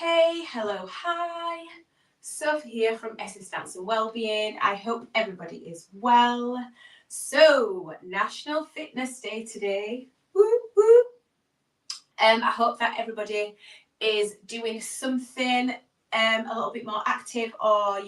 Hey, hello, hi. Sophie here from Essence Dance and Wellbeing. I hope everybody is well. So, National Fitness Day today. Woo, woo. I hope that everybody is doing something a little bit more active, or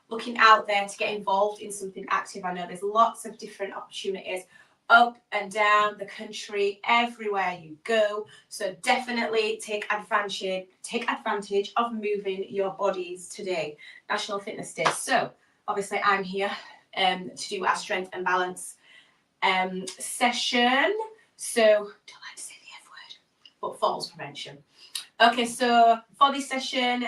looking out there to get involved in something active. I know there's lots of different opportunities up and down the country, everywhere you go. So definitely take advantage of moving your bodies today, National Fitness Day. So obviously I'm here to do our strength and balance session. So don't like to say the F word, but falls prevention. Okay, so for this session,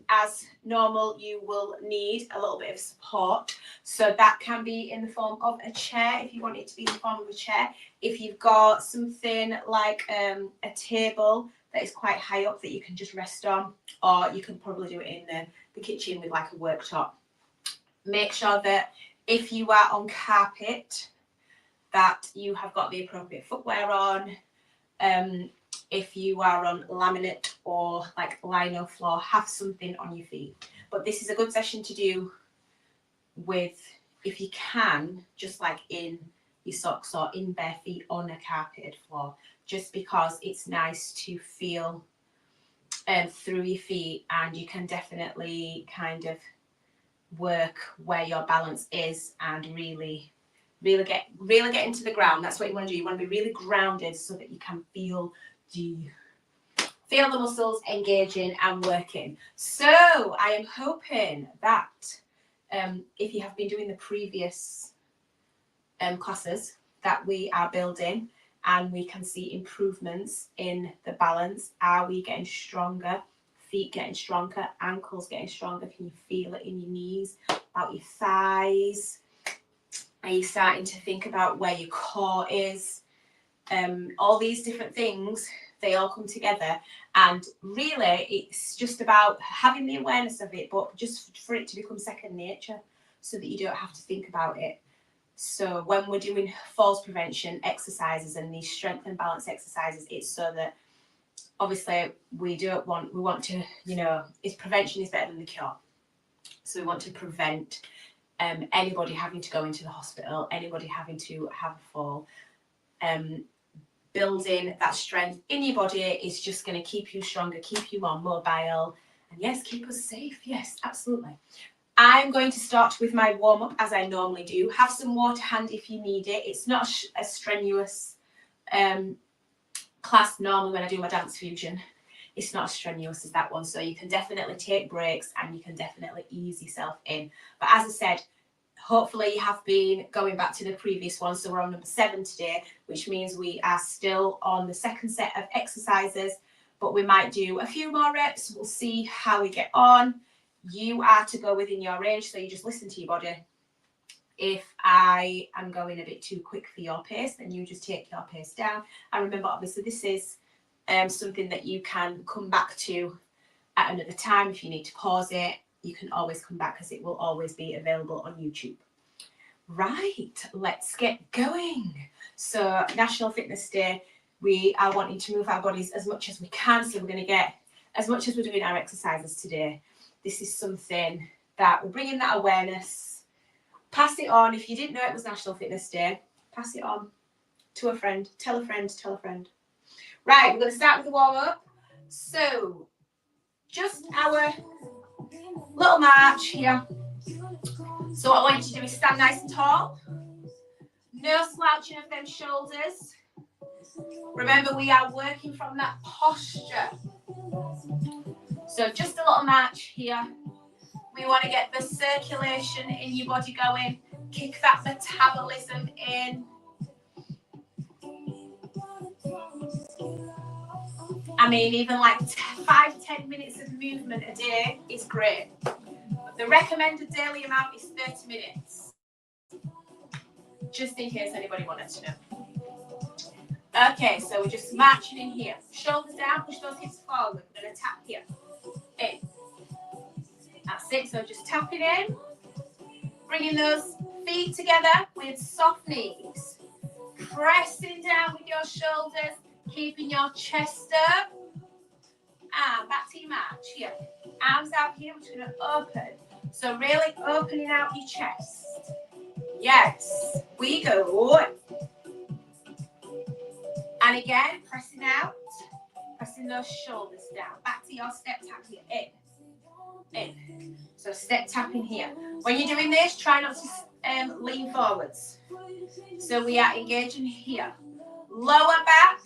as normal, you will need a little bit of support. So that can be in the form of a chair, if you want it to be in the form of a chair. If you've got something like a table that is quite high up that you can just rest on, or you can probably do it in the kitchen with like a worktop. Make sure that if you are on carpet, that you have got the appropriate footwear on. If you are on laminate or like lino floor, have something on your feet. But this is a good session to do with, if you can, just like in your socks or in bare feet on a carpeted floor, just because it's nice to feel through your feet, and you can definitely kind of work where your balance is and really get into the ground. That's what you want to do. You want to be really grounded so that you can feel the muscles engaging and working. So I am hoping that if you have been doing the previous classes, that we are building and we can see improvements in the balance. Are we getting stronger? Feet getting stronger, ankles getting stronger. Can you feel it in your knees, about your thighs? Are you starting to think about where your core is? All these different things, they all come together, and really it's just about having the awareness of it, but just for it to become second nature so that you don't have to think about it. So when we're doing falls prevention exercises and these strength and balance exercises, it's so that obviously we want to, prevention is better than the cure. So we want to prevent anybody having to go into the hospital, anybody having to have a fall. Building that strength in your body is just going to keep you stronger, keep you more mobile, and yes, keep us safe. Yes, absolutely. I'm going to start with my warm-up as I normally do. Have some water handy if you need it. It's not a strenuous class normally when I do my dance fusion. It's not as strenuous as that one, so you can definitely take breaks and you can definitely ease yourself in. But as I said, hopefully you have been going back to the previous one. So we're on number 7 today, which means we are still on the second set of exercises, but we might do a few more reps. We'll see how we get on. You are to go within your range, so you just listen to your body. If I am going a bit too quick for your pace, then you just take your pace down. And remember, obviously, this is something that you can come back to at another time. If you need to pause it, you can always come back, because it will always be available on YouTube. Right, let's get going. So National Fitness Day, we are wanting to move our bodies as much as we can. So we're going to get as much as we're doing our exercises today. This is something that we're bringing that awareness. Pass it on. If you didn't know it was National Fitness Day, pass it on to a friend. Tell a friend, tell a friend. Right, we're going to start with the warm-up. So just our little march here. So what I want you to do is stand nice and tall. No slouching of them shoulders. Remember, we are working from that posture. So just a little march here. We want to get the circulation in your body going. Kick that metabolism in. I mean, even like 5-10 minutes of movement a day is great. But the recommended daily amount is 30 minutes. Just in case anybody wanted to know. Okay, so we're just marching in here. Shoulders down, push those hips forward. We're going to tap here. In. That's it, so just tapping in. Bringing those feet together with soft knees. Pressing down with your shoulders, keeping your chest up. And back to your march. Here. Arms out here. We're just going to open. So really opening out your chest. Yes. We go. And again, pressing out. Pressing those shoulders down. Back to your step tap here. In. So step tapping here. When you're doing this, try not to lean forwards. So we are engaging here. Lower back.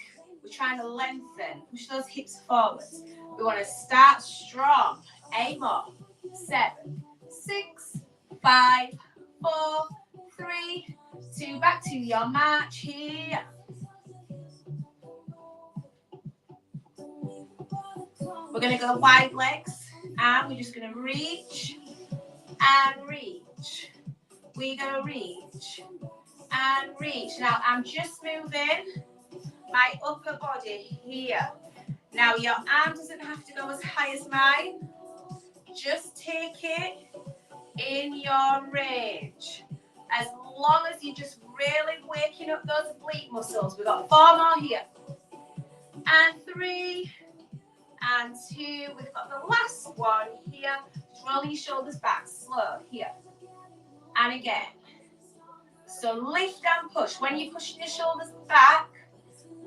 We're trying to lengthen. Push those hips forwards. We want to start strong. 8 more. 7, 6, 5, 4, 3, 2. Back to your march here. We're going to go wide legs. And we're just going to reach and reach. We're going to reach and reach. Now, I'm just moving my upper body here. Now, your arm doesn't have to go as high as mine. Just take it in your range. As long as you're just really waking up those oblique muscles. We've got 4 more here. And 3. And 2, we've got the last one here. Just rolling your shoulders back, slow, here. And again. So lift and push. When you're pushing your shoulders back,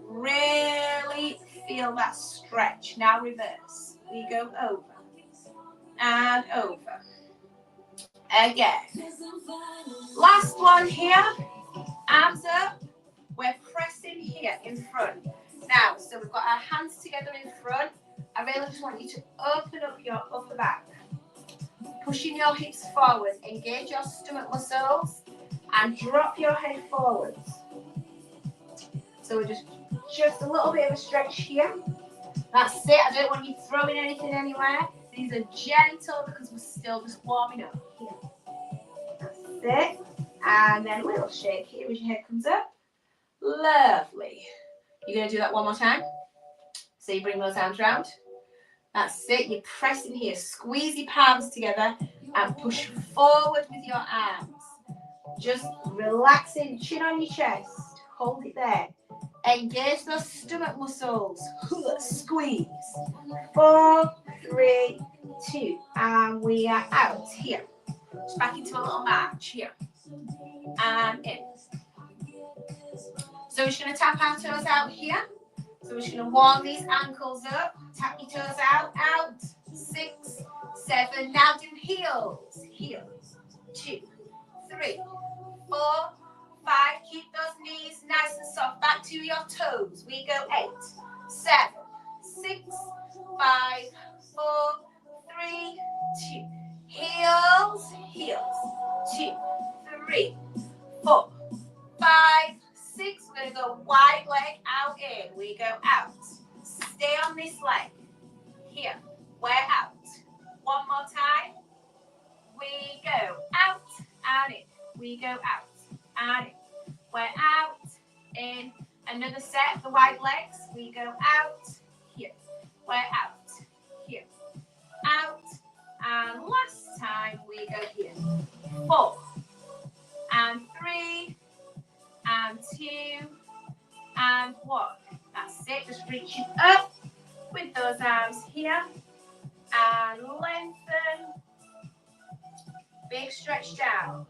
really feel that stretch. Now reverse. We go over. And over. Again. Last one here. Arms up. We're pressing here in front. Now, so we've got our hands together in front. I really just want you to open up your upper back. Pushing your hips forward. Engage your stomach muscles. And drop your head forwards. So we're just a little bit of a stretch here. That's it. I don't want you throwing anything anywhere. These are gentle because we're still just warming up. Here. That's it. And then a little shake here as your head comes up. Lovely. You're going to do that one more time. So you bring those arms round. That's it. You're pressing here. Squeeze your palms together and push forward with your arms. Just relaxing. Chin on your chest. Hold it there. Engage those stomach muscles. Squeeze. 4, 3, 2. And we are out. Here. Just back into a little march. Here. And in. So we're just going to tap our toes out here. So we're just going to warm these ankles up. Tap your toes out. Out. 6, 7. Now do heels. Heels. 2, 3, 4, 5. Keep those knees nice and soft. Back to your toes. We go 8, 7, 6, 5, 4, 3, 2. Heels. Heels. 2, 3, 4, 5, 6. We're going to go wide leg out in. We go out. Stay on this leg. Here. We're out. One more time. We go out and in. We go out and in. We're out, in. Another set of the wide legs. We go out, here. We're out, here. Out. And last time we go here. 4. And 3. And 2. And 1. That's it. Just reaching up with those arms here. And lengthen. Big stretch down.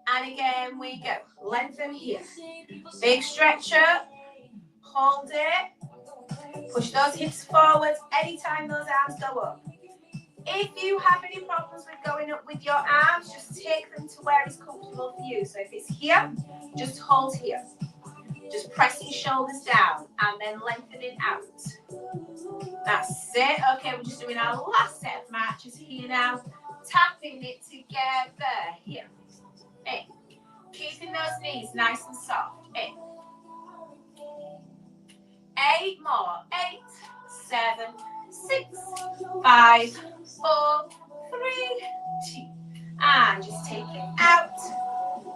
And again we go. Lengthen here. Big stretch up. Hold it. Push those hips forward anytime those arms go up. If you have any problems with going up with your arms, just take them to where it's comfortable for you. So if it's here, just hold here. Just pressing shoulders down and then lengthening out. That's it. Okay, we're just doing our last set of marches here now. Tapping it together. Here. In. Keeping those knees nice and soft. In. 8 more. 8, 7, 6, 5, 4, 3, 2. And just take it out.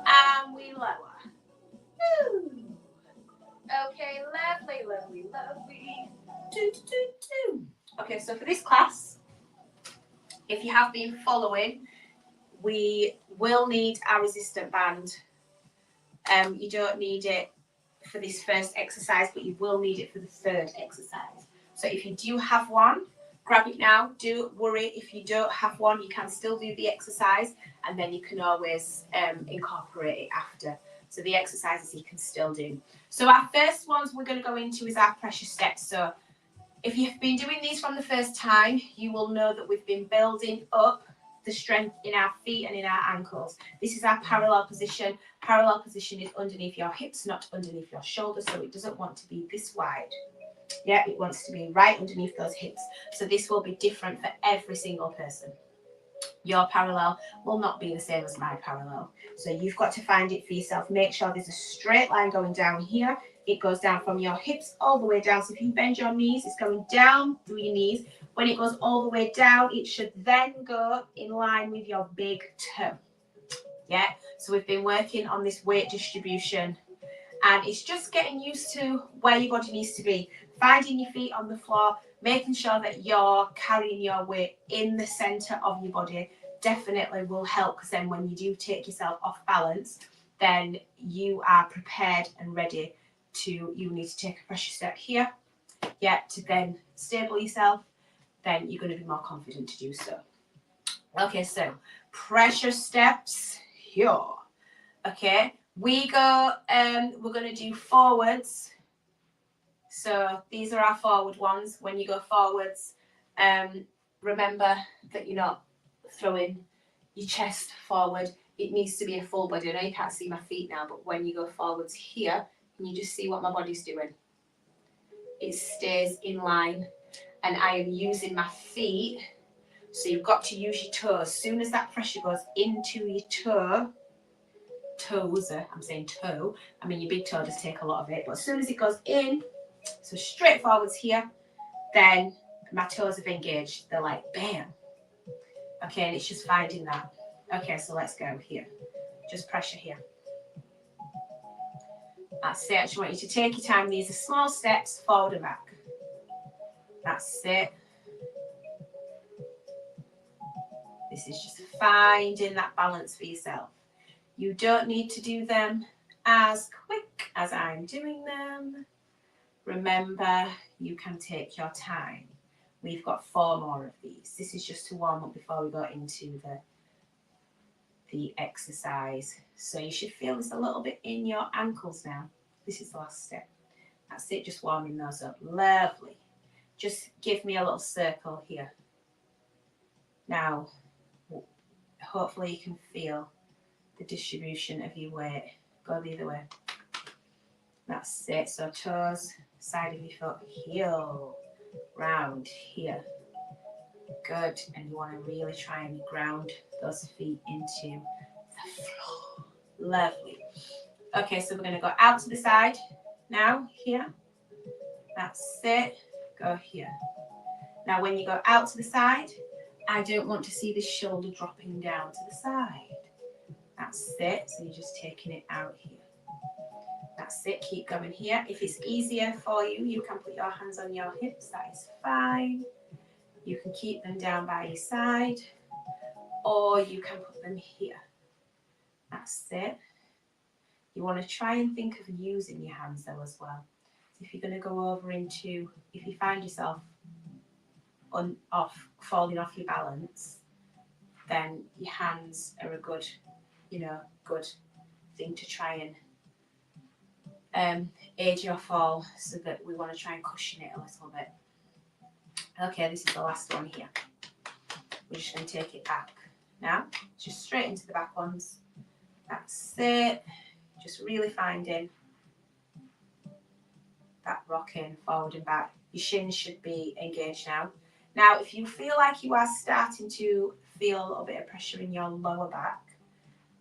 And we lower. Woo. Okay, lovely, lovely, lovely. Okay, so for this class, if you have been following, we will need our resistant band. You don't need it for this first exercise, but you will need it for the third exercise. So if you do have one, grab it now. Don't worry if you don't have one, you can still do the exercise, and then you can always incorporate it after. So the exercises you can still do. So our first ones we're going to go into is our pressure steps. So if you've been doing these from the first time, you will know that we've been building up the strength in our feet and in our ankles. This is our parallel position. Parallel position is underneath your hips, not underneath your shoulders, so it doesn't want to be this wide. Yeah, it wants to be right underneath those hips. So this will be different for every single person. Your parallel will not be the same as my parallel. So you've got to find it for yourself. Make sure there's a straight line going down here. It goes down from your hips all the way down. So if you bend your knees, it's going down through your knees. When it goes all the way down, it should then go in line with your big toe. Yeah, so we've been working on this weight distribution, and it's just getting used to where your body needs to be. Finding your feet on the floor, making sure that you're carrying your weight in the center of your body definitely will help, because then when you do take yourself off balance, then you are prepared and ready to, you need to take a pressure step here, yeah, to then stable yourself, then you're going to be more confident to do so. Okay, so pressure steps here. Okay, we go, we're going to do forwards. So these are our forward ones. When you go forwards, remember that you're not throwing your chest forward. It needs to be a full body. I know you can't see my feet now, but when you go forwards here, can you just see what my body's doing? It stays in line, and I am using my feet. So you've got to use your toes. As soon as that pressure goes into your toes, I'm saying toe, I mean your big toe does take a lot of it, but as soon as it goes in, so straight forwards here, then my toes have engaged. They're like, bam. Okay, and it's just finding that. Okay, so let's go here. Just pressure here. That's it. I just want you to take your time. These are small steps, forward and back. That's it. This is just finding that balance for yourself. You don't need to do them as quick as I'm doing them. Remember, you can take your time. We've got 4 more of these. This is just to warm up before we go into the exercise. So you should feel this a little bit in your ankles now. This is the last step. That's it, just warming those up. Lovely. Just give me a little circle here. Now, hopefully you can feel the distribution of your weight. Go the other way. That's it. So toes, side of your foot, heel, round here. Good. And you want to really try and ground those feet into the floor. Lovely. Okay, so we're going to go out to the side now, here. That's it. Go here. Now when you go out to the side, I don't want to see the shoulder dropping down to the side. That's it. So you're just taking it out here. That's it. Keep going here. If it's easier for you, you can put your hands on your hips. That is fine. You can keep them down by your side, or you can put them here. That's it. You want to try and think of using your hands though as well. If you're going to go over into, if you find yourself falling off your balance, then your hands are a good, good thing to try and aid your fall, so that we want to try and cushion it a little bit. Okay, this is the last one here. We're just going to take it back now, just straight into the back ones. That's it. Just really finding that rocking forward and back. Your shins should be engaged now. Now, if you feel like you are starting to feel a little bit of pressure in your lower back,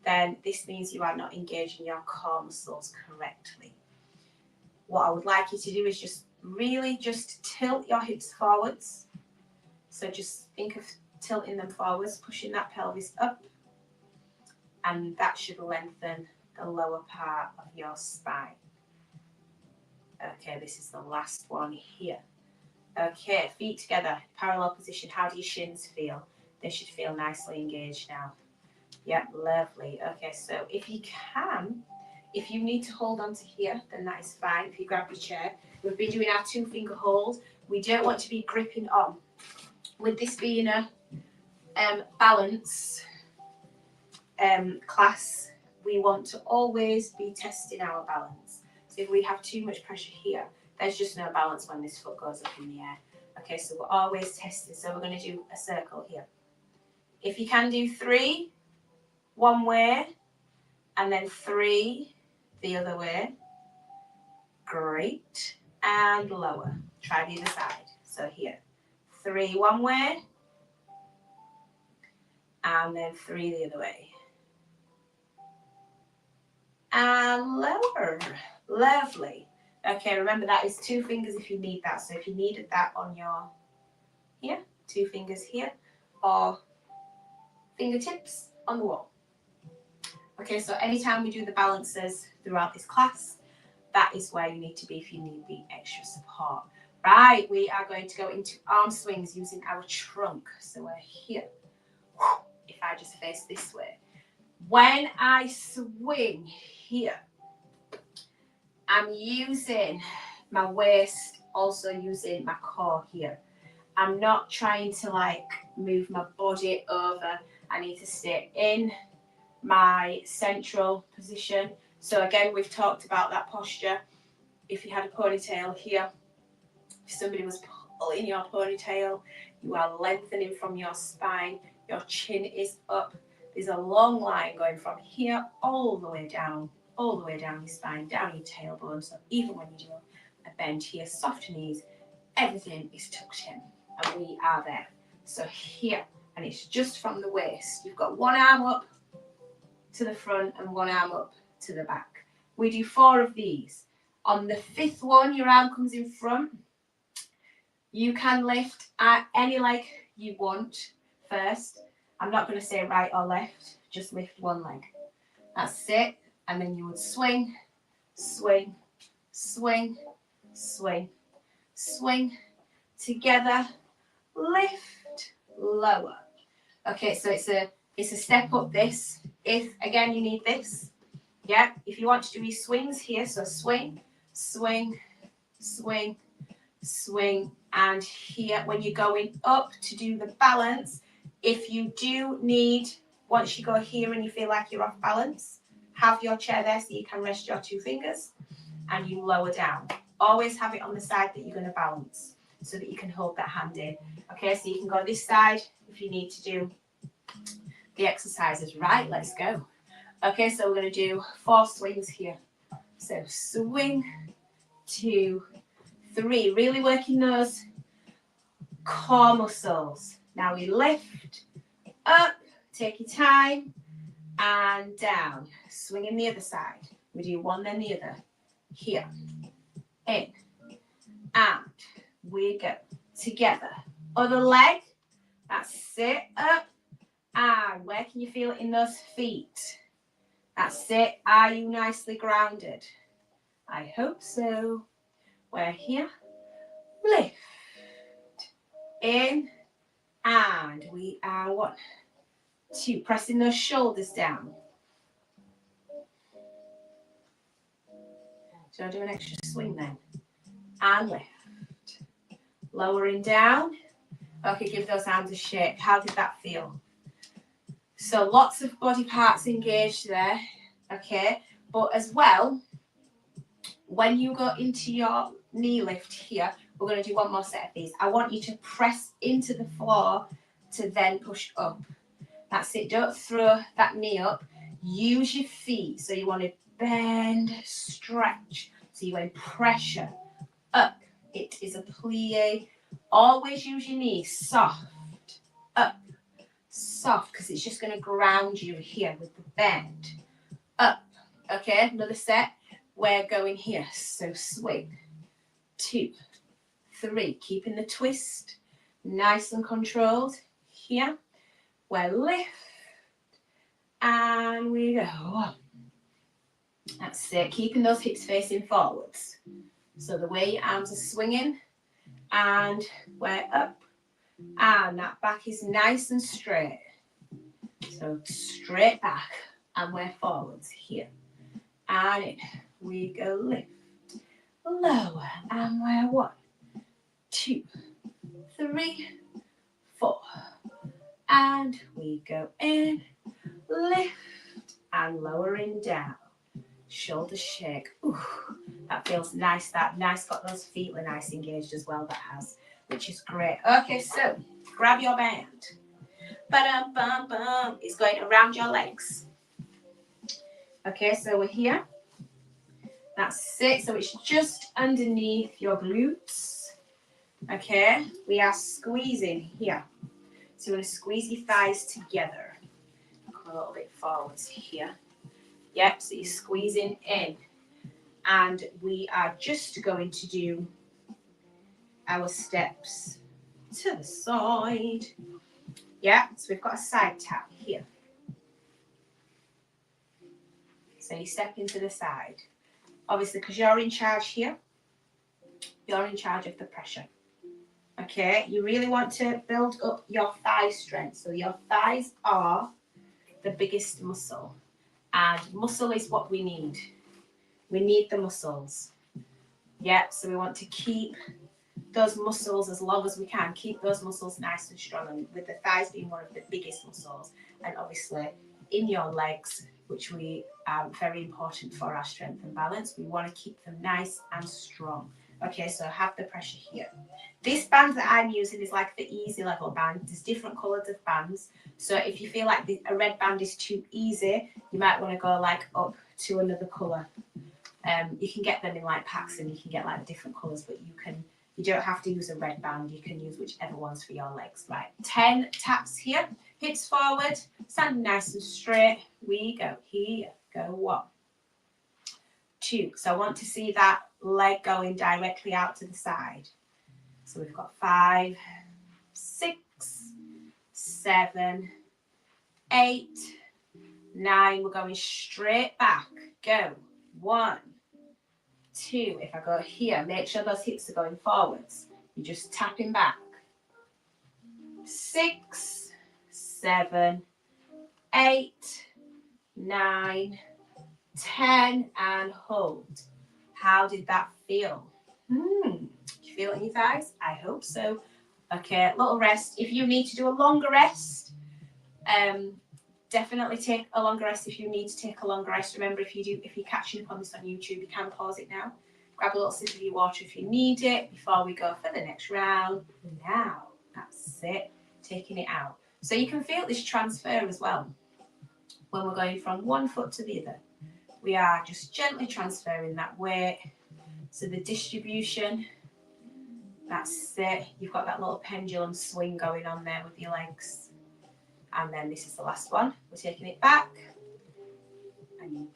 then this means you are not engaging your core muscles correctly. What I would like you to do is just really just tilt your hips forwards. So just think of tilting them forwards, pushing that pelvis up, and that should lengthen the lower part of your spine. Okay, this is the last one here. Okay, feet together, parallel position. How do your shins feel? They should feel nicely engaged now. Yeah, lovely. Okay, so if you can, if you need to hold on to here, then that is fine. If you grab your chair, we've been doing our 2-finger hold. We don't want to be gripping on. With this being a balance class, we want to always be testing our balance. So if we have too much pressure here, there's just no balance when this foot goes up in the air. Okay, so we're always testing. So we're going to do a circle here. If you can do 3 one way and then 3 the other way, great. And lower. Try the other side. So here, 3 one way and then 3 the other way. And lower. Lovely. Okay, remember that is 2 fingers if you need that. So if you needed that on your here, 2 fingers here, or fingertips on the wall. Okay, so anytime we do the balances throughout this class, that is where you need to be if you need the extra support. Right, we are going to go into arm swings using our trunk. So we're here. If I just face this way. When I swing here, I'm using my waist, also using my core here. I'm not trying to like move my body over. I need to stay in my central position. So again, we've talked about that posture. If you had a ponytail here, if somebody was pulling your ponytail, you are lengthening from your spine, your chin is up. There's a long line going from here all the way down your spine, down your tailbone. So even when you do a bend here, soft knees, everything is tucked in and we are there. So here, and it's just from the waist. You've got one arm up to the front and one arm up to the back. We do 4 of these. On the 5th one, your arm comes in front. You can lift at any leg you want first. I'm not going to say right or left, just lift one leg. That's it. And then you would swing, swing, swing, swing, swing, together, lift, lower. Okay, so it's a step up this. If, again, you need this. Yeah, if you want to do these swings here, so swing, swing, swing, swing, and here, when you're going up to do the balance, if you do need, once you go here and you feel like you're off balance, have your chair there so you can rest your 2 fingers and you lower down. Always have it on the side that you're going to balance so that you can hold that hand in. Okay, so you can go this side if you need to do the exercises. Right, let's go. Okay, so we're going to do 4 swings here. So swing, 2, 3. Really working those core muscles. Now we lift, up, take your time, and down. Swinging the other side. We do 1 then the other. Here, in, and we go. Together. Other leg. That's it. Up, and where can you feel it in those feet? That's it. Are you nicely grounded? I hope so. We're here. Lift. In, and we are 1, 2. Pressing those shoulders down. So I'll do an extra swing then. And lift. Lowering down. Okay, give those arms a shake. How did that feel? So lots of body parts engaged there. Okay, but as well, when you go into your knee lift here, we're going to do 1 more set of these. I want you to press into the floor to then push up. That's it. Don't throw that knee up. Use your feet. So you want to bend, stretch. So you're going pressure up. It is a plie. Always use your knees soft. Up. Soft, because it's just going to ground you here with the bend. Up. Okay, another set. We're going here. So swing. 2, 3. Keeping the twist nice and controlled. Here. We're lift. And we go. 1. That's it. Keeping those hips facing forwards. So the way your arms are swinging. And we're up. And that back is nice and straight. So straight back. And we're forwards here. And in. We go lift. Lower. And we're 1, 2, 3, 4. And we go in, lift, and lowering down. Shoulder shake. Ooh, that feels nice. That nice, got those feet were nice engaged as well, that has, which is great. Okay, so grab your band. Ba-dum-bum-bum. It's going around your legs. Okay, so we're here. That's it. So it's just underneath your glutes. Okay, we are squeezing here. So you're going to squeeze your thighs together. Come a little bit forwards here. Yep, so you're squeezing in. And we are just going to do our steps to the side. Yeah, so we've got a side tap here. So you step into the side. Obviously, because you're in charge here, you're in charge of the pressure. Okay, you really want to build up your thigh strength. So your thighs are the biggest muscle. And muscle is what we need. We need the muscles. Yeah, so we want to keep those muscles as long as we can. Keep those muscles nice and strong, and with the thighs being one of the biggest muscles, and obviously in your legs, which we are very important for our strength and balance. We want to keep them nice and strong. Okay, so have the pressure here. This band that I'm using is like the easy level band. There's different colours of bands. So if you feel like a red band is too easy, you might want to go like up to another colour. You can get them in like packs, and you can get like different colours, but you don't have to use a red band. You can use whichever one's for your legs. Right, 10 taps here, hips forward, stand nice and straight. We go here, go 1, 2. So I want to see that leg going directly out to the side. So we've got 5, 6, 7, 8, 9. We're going straight back. Go 1, 2. If I go here, make sure those hips are going forwards. You're just tapping back. 6, 7, 8, 9, 10, and hold. How did that feel? You feel it in your thighs? I hope so. Okay, little rest. If you need to do a longer rest, definitely take a longer rest if you need to take a longer rest. Remember, if you're catching up on this on YouTube, you can pause it now. Grab a little sip of your water if you need it before we go for the next round. Now, that's it. Taking it out. So you can feel this transfer as well when we're going from one foot to the other. We are just gently transferring that weight. So the distribution, that's it. You've got that little pendulum swing going on there with your legs. And then this is the last one. We're taking it back. And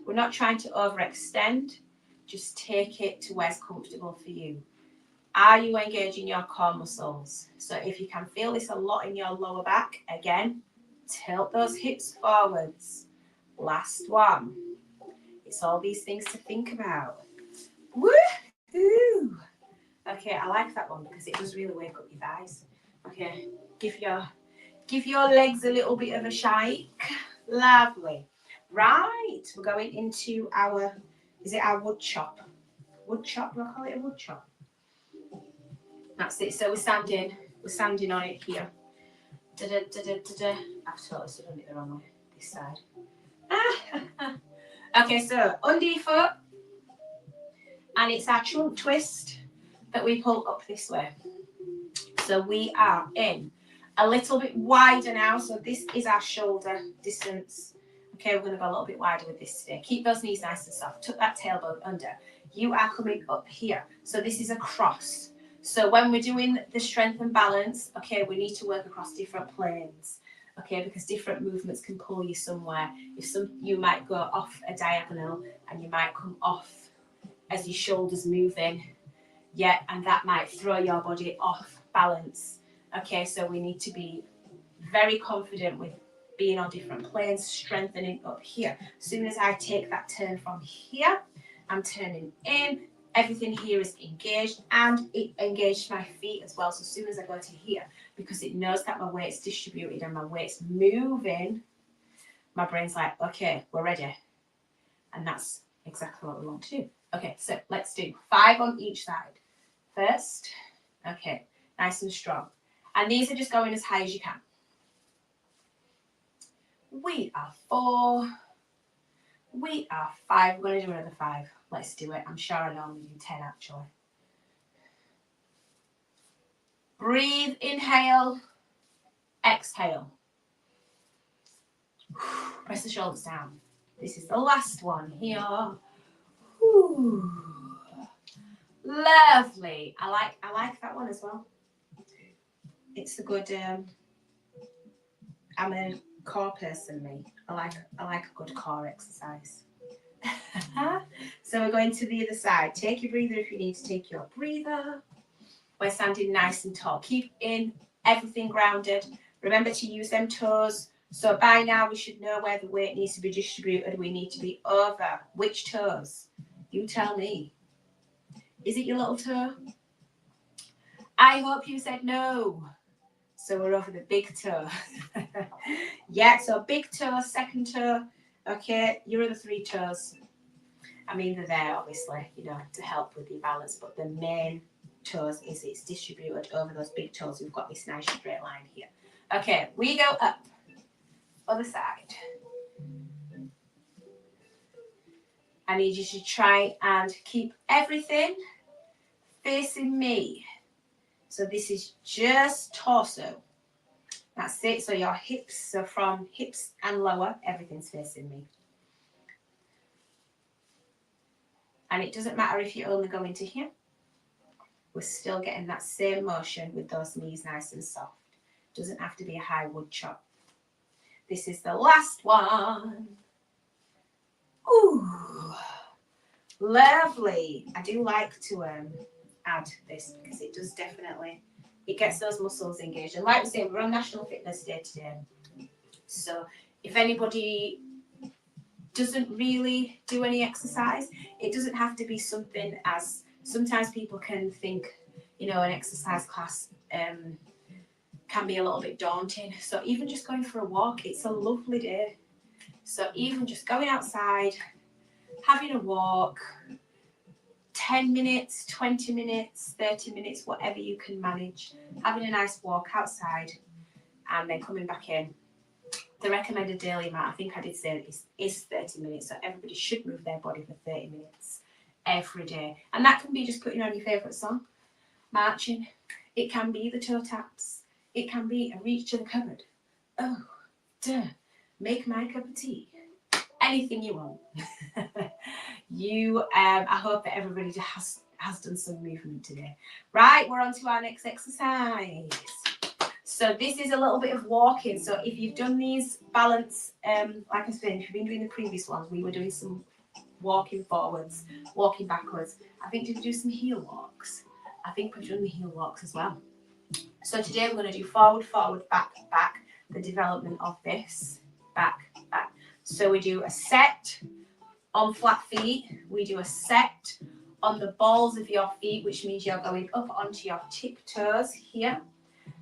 we're not trying to overextend. Just take it to where's comfortable for you. Are you engaging your core muscles? So if you can feel this a lot in your lower back, again, tilt those hips forwards. Last one. It's all these things to think about. Woohoo! Okay, I like that one because it does really wake up your thighs. Okay, give your legs a little bit of a shake. Lovely. Right, we're going into our, is it our wood chop? Wood chop, we'll call it a wood chop. That's it. So we're standing on it here. I've totally stood on it the wrong way, this side. Okay, so under your foot, and it's our trunk twist that we pull up this way. So we are in a little bit wider now. So this is our shoulder distance. Okay, we're going to go a little bit wider with this today. Keep those knees nice and soft. Tuck that tailbone under. You are coming up here. So this is a cross. So when we're doing the strength and balance, okay, we need to work across different planes. Okay, because different movements can pull you somewhere. You might go off a diagonal and you might come off as your shoulders moving. Yeah, and that might throw your body off balance. Okay, so we need to be very confident with being on different planes, strengthening up here. As soon as I take that turn from here, I'm turning in. Everything here is engaged, and it engaged my feet as well. So as soon as I go to here, because it knows that my weight's distributed and my weight's moving, my brain's like, okay, we're ready. And that's exactly what we want to do. Okay, so let's do 5 on each side. First, Okay, nice and strong. And these are just going as high as you can. We are 4. We are 5. We're going to do another 5. Let's do it. I'm sure I normally do 10 actually. Breathe, inhale, exhale. Press the shoulders down. This is the last one here. Whew. Lovely. I like that one as well. It's a good. I'm a core person, me. I like a good core exercise. So we're going to the other side. Take your breather if you need to take your breather. We're standing nice and tall. Keep in everything grounded. Remember to use them toes. So by now we should know where the weight needs to be distributed. We need to be over. Which toes? You tell me. Is it your little toe? I hope you said no. So we're over the big toe. Yeah, so big toe, second toe. Okay, your other 3 toes. I mean, they're there, obviously, you know, to help with your balance. But the main toes is it's distributed over those big toes. We've got this nice straight line here. Okay, we go up. Other side. I need you to try and keep everything facing me. So this is just torso. That's it. So your hips, so from hips and lower, everything's facing me. And it doesn't matter if you only go into here. We're still getting that same motion with those knees nice and soft. Doesn't have to be a high wood chop. This is the last one. Ooh, lovely. I do like to add this because it does definitely, it gets those muscles engaged. And like we say, we're on National Fitness Day today. So if anybody doesn't really do any exercise, it doesn't have to be something as, sometimes people can think, you know, an exercise class can be a little bit daunting. So even just going for a walk, it's a lovely day. So even just going outside, having a walk, 10 minutes, 20 minutes, 30 minutes, whatever you can manage, having a nice walk outside and then coming back in. The recommended daily amount, I think I did say, is 30 minutes. So everybody should move their body for 30 minutes every day. And that can be just putting on your favourite song, marching. It can be the toe taps. It can be a reach to the cupboard. Oh, duh, make my cup of tea. Anything you want. I hope that everybody has done some movement today. Right, we're on to our next exercise. So this is a little bit of walking. So if you've done these balance, like I said, if you've been doing the previous ones, we were doing some walking forwards, walking backwards. I think did we do some heel walks? I think we've done the heel walks as well. So today we're going to do forward, forward, back, back, the development of this, back, back. So we do a set on flat feet. We do a set on the balls of your feet, which means you're going up onto your tiptoes here.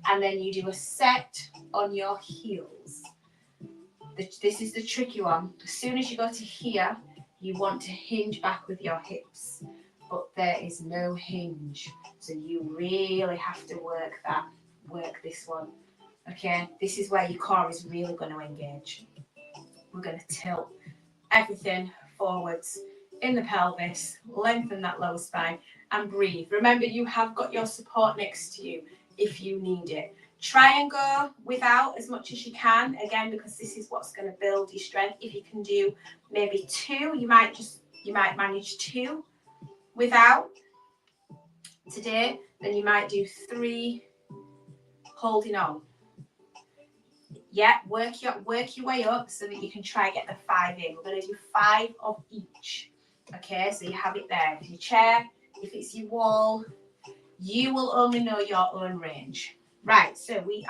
And then you do a set on your heels. This is the tricky one. As soon as you go to here, you want to hinge back with your hips. But there is no hinge. So you really have to work this one. Okay, this is where your core is really going to engage. We're going to tilt everything forwards in the pelvis, lengthen that lower spine and breathe. Remember, you have got your support next to you if you need it. Try and go without as much as you can, again, because this is what's going to build your strength. If you can do maybe 2, you might manage 2 without today, then you might do 3 holding on. Yeah, work your way up so that you can try and get the 5 in. We're going to do 5 of each. Okay, so you have it there. If your chair, if it's your wall, you will only know your own range. Right, so we've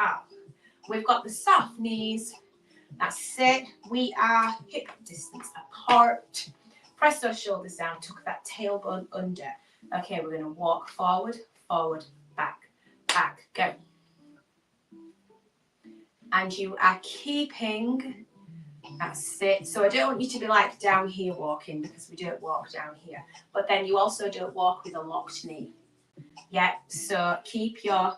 got the soft knees. That's it. We are hip distance apart. Press those shoulders down, tuck that tailbone under. Okay, we're going to walk forward, forward, back, back, go. And you are keeping, that's it. So I don't want you to be like down here walking because we don't walk down here. But then you also don't walk with a locked knee. Yeah, so keep your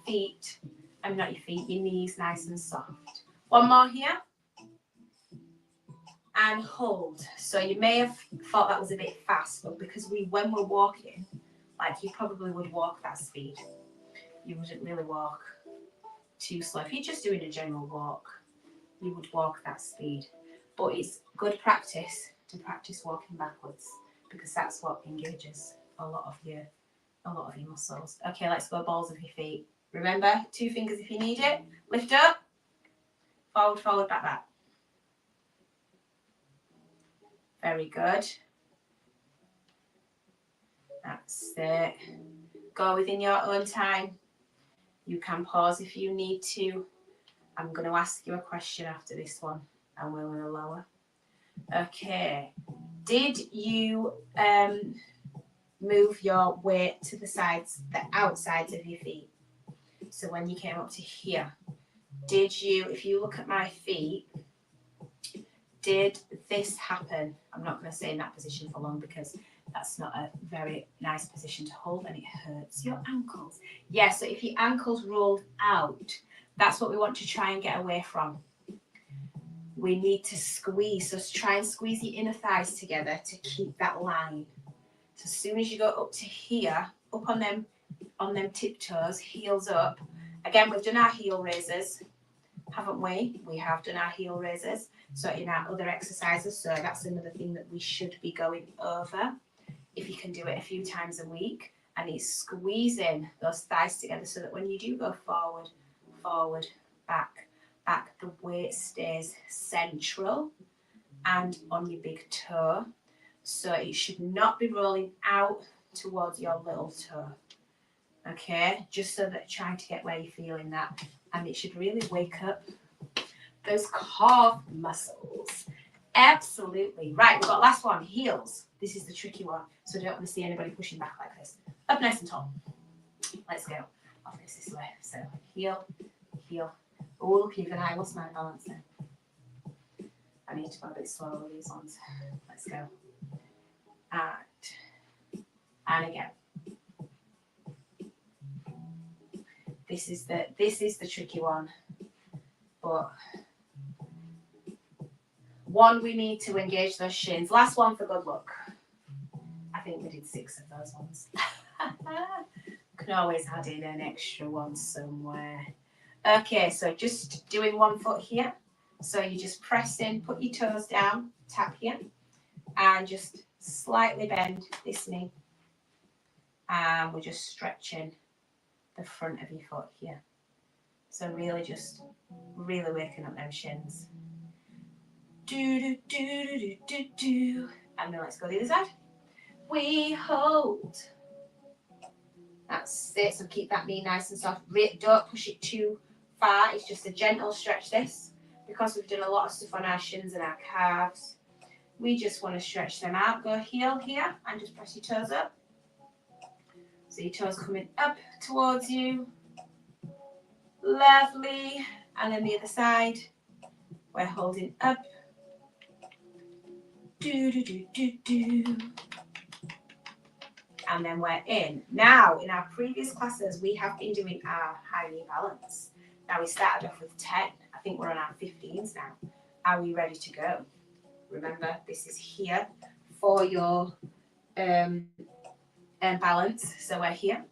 feet, not your feet, your knees nice and soft. One more here. And hold. So you may have thought that was a bit fast, but because when we're walking, like you probably would walk that speed. You wouldn't really walk too slow. If you're just doing a general walk, you would walk that speed. But it's good practice to practice walking backwards, because that's what engages a lot of your muscles. Okay, let's go balls of your feet. Remember, 2 fingers if you need it. Lift up. Forward, forward, back, back. Very good. That's it. Go within your own time. You can pause if you need to. I'm going to ask you a question after this one, and we're going to lower. Okay. Did you move your weight to the sides, the outsides of your feet? So when you came up to here, did you, if you look at my feet, did this happen? I'm not going to stay in that position for long because that's not a very nice position to hold and it hurts your ankles. Yeah, so if your ankles rolled out, that's what we want to try and get away from. We need to squeeze, so try and squeeze your inner thighs together to keep that line. So as soon as you go up to here, up on them tiptoes, heels up. Again, we've done our heel raises, haven't we? We have done our heel raises. So in our other exercises, so that's another thing that we should be going over. If you can do it a few times a week, and it's squeezing those thighs together so that when you do go forward, forward, back, back, the weight stays central and on your big toe. So it should not be rolling out towards your little toe. Okay, just so that trying to get where you're feeling that, and it should really wake up those calf muscles. Absolutely. Right, we've got last one, heels. This is the tricky one, so I don't want to see anybody pushing back like this. Up nice and tall. Let's go. I'll face this way. So heel, heel. Oh, look, even I lost my balance there. I need to go a bit slower with these ones. Let's go. And again. This is the tricky one. But one, we need to engage those shins. Last one for good luck. I think we did 6 of those ones. Can always add in an extra one somewhere. Okay, so just doing 1 foot here. So you just press in, put your toes down, tap here, and just slightly bend this knee. And we're just stretching the front of your foot here. So really waking up them shins. Do, do, do, do, do, do. And then let's go the other side. We hold. That's it. So keep that knee nice and soft. Don't push it too far. It's just a gentle stretch this. Because we've done a lot of stuff on our shins and our calves, we just want to stretch them out. Go heel here and just press your toes up. So your toes coming up towards you. Lovely. And then the other side, we're holding up. Do, do, do, do, do. And then we're in. Now, in our previous classes, we have been doing our high knee balance. Now, we started off with 10. I think we're on our 15s now. Are we ready to go? Remember, this is here for your balance. So we're here.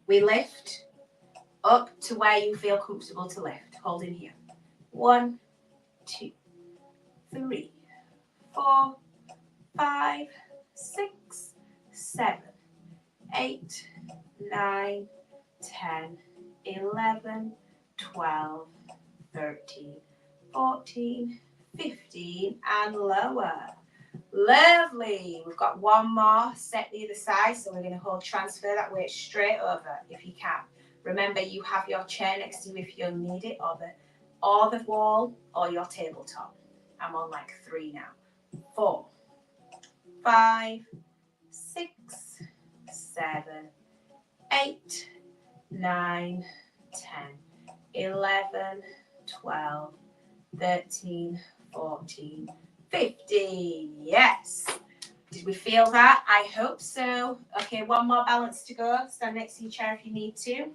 We lift up to where you feel comfortable to lift. Holding here. 1, 2, 3, 4, 5, 6, 7, 8, 9, 10, 11, 12, 13, 14, 15, and lower. Lovely. We've got one more. Set the other side. So we're going to hold, transfer that weight straight over if you can. Remember, you have your chair next to you if you'll need it, or the wall, or your tabletop. I'm on like 3 now. 4, 5, 6, 7, 8, 9, 10, 11, 12, 13, 14, 15. Yes. Did we feel that? I hope so. Okay, one more balance to go. Stand next to your chair if you need to.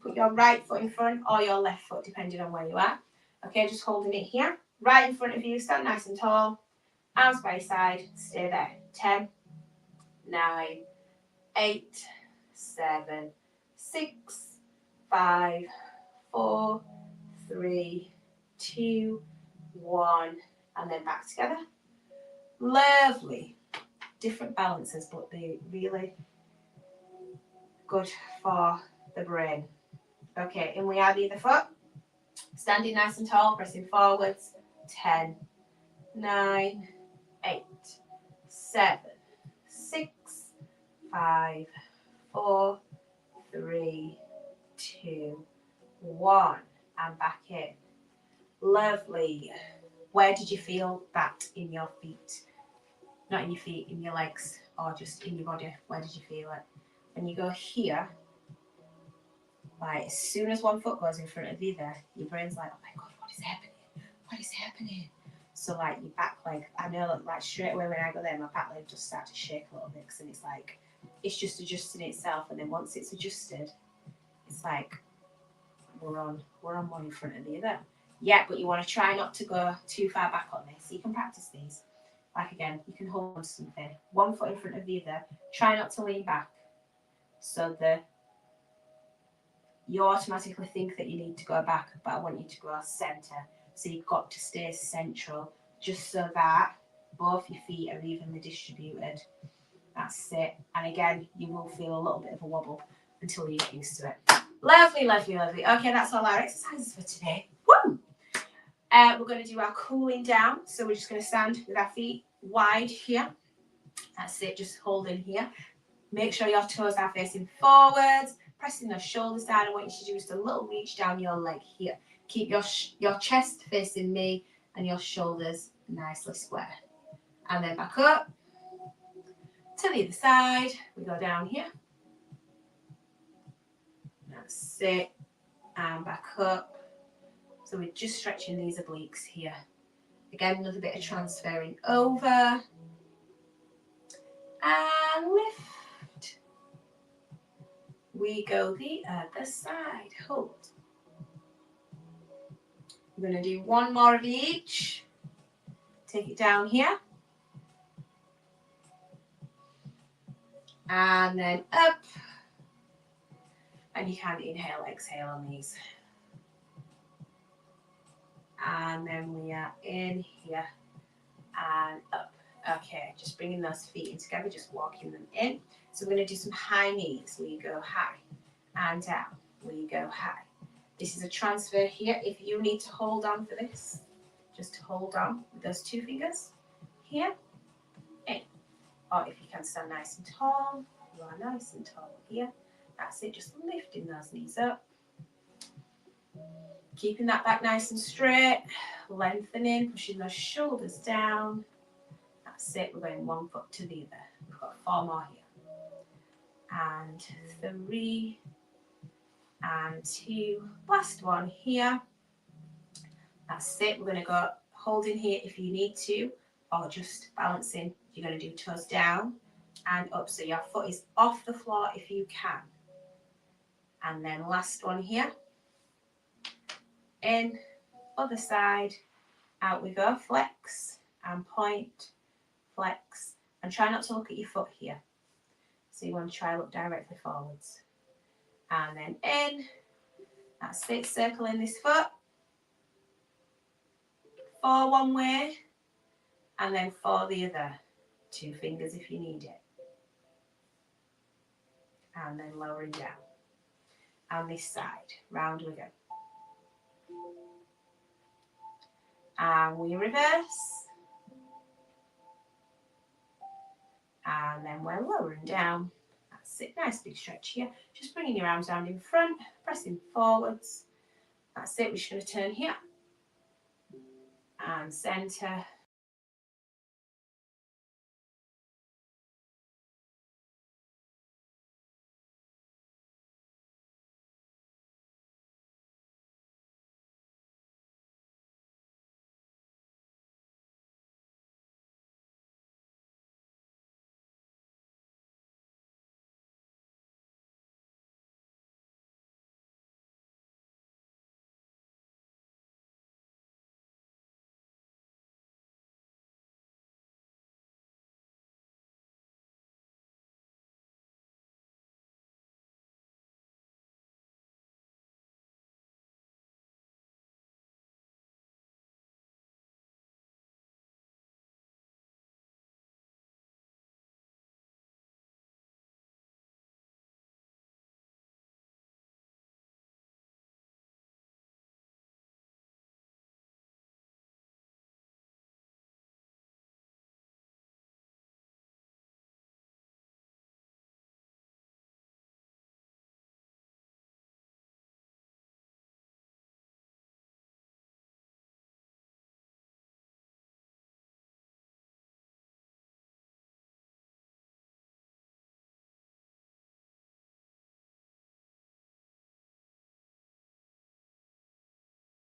Put your right foot in front or your left foot, depending on where you are. Okay, just holding it here. Right in front of you, stand nice and tall. Arms by your side, stay there. 10, 9, 8, 7, 6, 5, 4, 3, 2, 1, and then back together. Lovely. Different balances, but they're really good for the brain. Okay, and we are the other foot. Standing nice and tall, pressing forwards. 10, 9, 8, 7, 6, 5, 4, 3, 2, 1, and back in. Lovely. Where did you feel that in your feet? Not in your feet, in your legs, or just in your body. Where did you feel it? When you go here, like as soon as one foot goes in front of the other, your brain's like, oh my God, what is happening? What is happening? So like your back leg, I know that like straight away when I go there, my back leg just starts to shake a little bit, and it's like, it's just adjusting itself, and then once it's adjusted, it's like, we're on one in front of the other. Yeah, but you want to try not to go too far back on this. So you can practice these. Like again, you can hold on to something. One foot in front of the other. Try not to lean back. So you automatically think that you need to go back, but I want you to go centre. So you've got to stay central, just so that both your feet are evenly distributed. That's it. And again, you will feel a little bit of a wobble until you get used to it. Lovely, lovely, lovely. Okay, that's all our exercises for today. Woo! We're going to do our cooling down. So we're just going to stand with our feet wide here. That's it, just holding here. Make sure your toes are facing forwards, pressing those shoulders down. I want you to do just a little reach down your leg here. Keep your chest facing me and your shoulders nicely square. And then back up to the other side. We go down here. That's it. And back up. So we're just stretching these obliques here. Again, another bit of transferring over. And lift. We go the other side. Hold. We're going to do one more of each. Take it down here. And then up. And you can inhale, exhale on these. And then we are in here and up. Okay, just bringing those feet in together, just walking them in. So we're going to do some high knees. We go high and down. We go high. This is a transfer here. If you need to hold on for this, just hold on with those two fingers here, in. Or if you can stand nice and tall, you are nice and tall here. That's it, just lifting those knees up. Keeping that back nice and straight, lengthening, pushing those shoulders down. That's it, we're going one foot to the other. We've got 4 more here. And 3, and 2. Last one here. That's it, we're going to go holding here if you need to, or just balancing. You're going to do toes down and up, so your foot is off the floor if you can. And then last one here. In, other side, out we go, flex and point, flex, and try not to look at your foot here. So you want to try look directly forwards. And then in, that's it, circling this foot, 4 one way, and then 4 the other, 2 fingers if you need it. And then lowering down. And this side, round we go. And we reverse. And then we're lowering down. That's it, nice big stretch here. Just bringing your arms down in front, pressing forwards. That's it, we're just going to turn here. And centre.